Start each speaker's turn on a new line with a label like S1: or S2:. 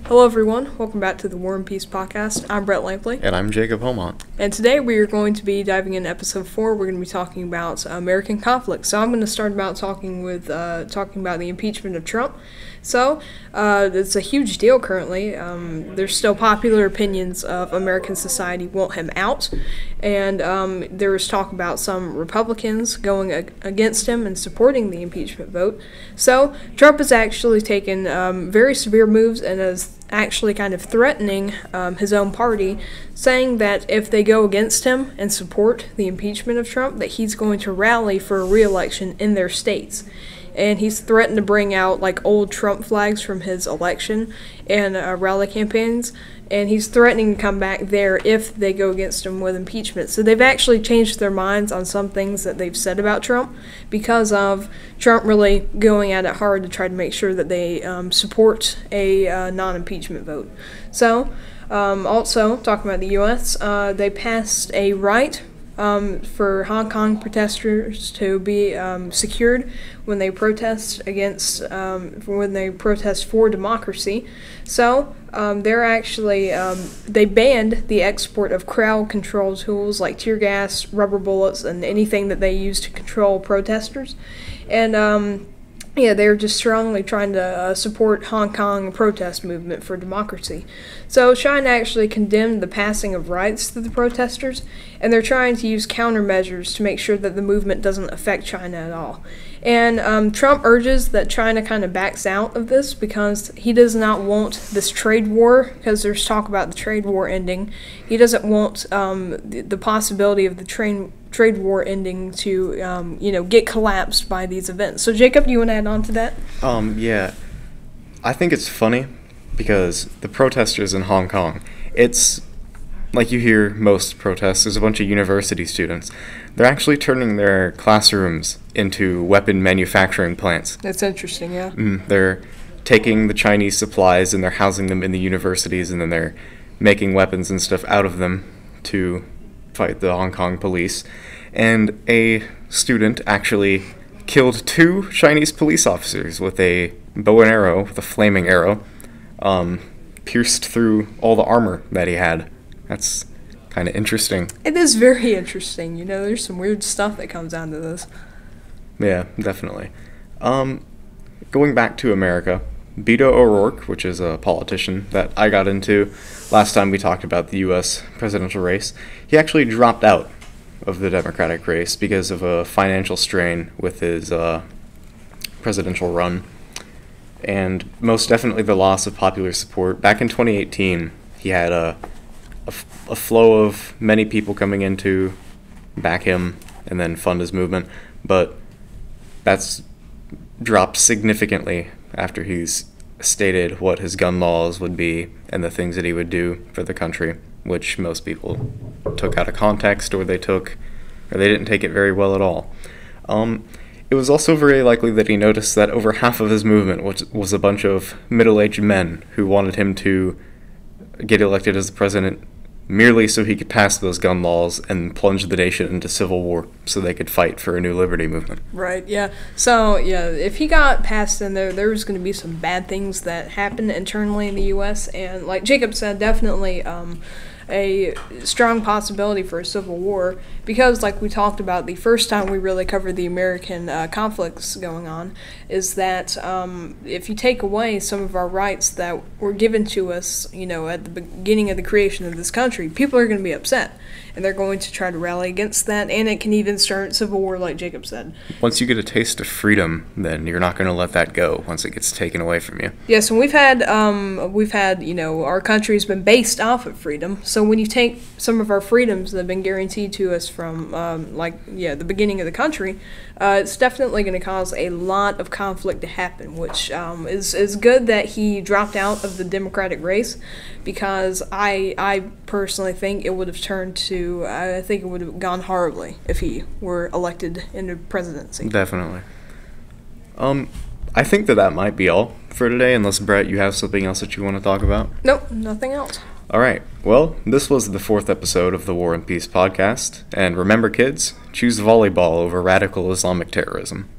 S1: Hello everyone, welcome back to the War and Peace podcast. I'm Brett Lampley.
S2: And I'm Jacob Homont.
S1: And today we are going to be diving into episode 4. We're going to be talking about American conflict. So I'm going to start about talking about the impeachment of Trump. So it's a huge deal currently. There's still popular opinions of American society want him out. And there was talk about some Republicans going against him and supporting the impeachment vote. So Trump has actually taken very severe moves and is actually kind of threatening his own party, saying that if they go against him and support the impeachment of Trump, that he's going to rally for a re-election in their states. And he's threatened to bring out like old Trump flags from his election and rally campaigns, and he's threatening to come back there if they go against him with impeachment. So they've actually changed their minds on some things that they've said about Trump because of Trump really going at it hard to try to make sure that they support a non-impeachment vote. So also talking about the U.S., they passed a right for Hong Kong protesters to be secured when they protest for democracy. So they're actually they banned the export of crowd control tools like tear gas, rubber bullets, and anything that they use to control protesters. And they're just strongly trying to support Hong Kong protest movement for democracy. So China actually condemned the passing of rights to the protesters, and they're trying to use countermeasures to make sure that the movement doesn't affect China at all. And Trump urges that China kind of backs out of this because he does not want this trade war, because there's talk about the trade war ending. He doesn't want the possibility of the trade war ending to, get collapsed by these events. So, Jacob, do you want to add on to that?
S2: Yeah. I think it's funny because the protesters in Hong Kong, it's like you hear most protests, there's a bunch of university students. They're actually turning their classrooms into weapon manufacturing plants.
S1: That's interesting, yeah.
S2: They're taking the Chinese supplies and they're housing them in the universities, and then they're making weapons and stuff out of them to fight the Hong Kong police. And a student actually killed 2 Chinese police officers with a bow and arrow, with a flaming arrow, pierced through all the armor that he had. That's kind of interesting.
S1: It is very interesting. There's some weird stuff that comes out of this.
S2: Yeah, definitely. Going back to America, Beto O Rourke, which is a politician that I got into last time we talked about the U.S. presidential race, he actually dropped out of the Democratic race because of a financial strain with his presidential run, and most definitely the loss of popular support. Back in 2018, he had a flow of many people coming in to back him and then fund his movement, but that's dropped significantly after he's stated what his gun laws would be and the things that he would do for the country, which most people took out of context, or they didn't take it very well at all. It was also very likely that he noticed that over half of his movement was a bunch of middle-aged men who wanted him to get elected as the president merely so he could pass those gun laws and plunge the nation into civil war so they could fight for a new liberty movement.
S1: Right, yeah. So, if he got passed in there was going to be some bad things that happened internally in the U.S., and like Jacob said, definitely a strong possibility for a civil war, because like we talked about the first time we really covered the American conflicts going on, is that if you take away some of our rights that were given to us, at the beginning of the creation of this country, people are going to be upset, and they're going to try to rally against that, and it can even start civil war, like Jacob said.
S2: Once you get a taste of freedom, then you're not going to let that go once it gets taken away from you.
S1: Yes, and we've had our country's been based off of freedom. So when you take some of our freedoms that have been guaranteed to us from the beginning of the country, it's definitely going to cause a lot of conflict to happen, which is good that he dropped out of the Democratic race, because I personally think it would have it would have gone horribly if he were elected into presidency.
S2: Definitely. I think that might be all for today, unless, Brett, you have something else that you want to talk about?
S1: Nope, nothing else.
S2: All right. Well, this was the 4th episode of the War and Peace podcast. And remember, kids, choose volleyball over radical Islamic terrorism.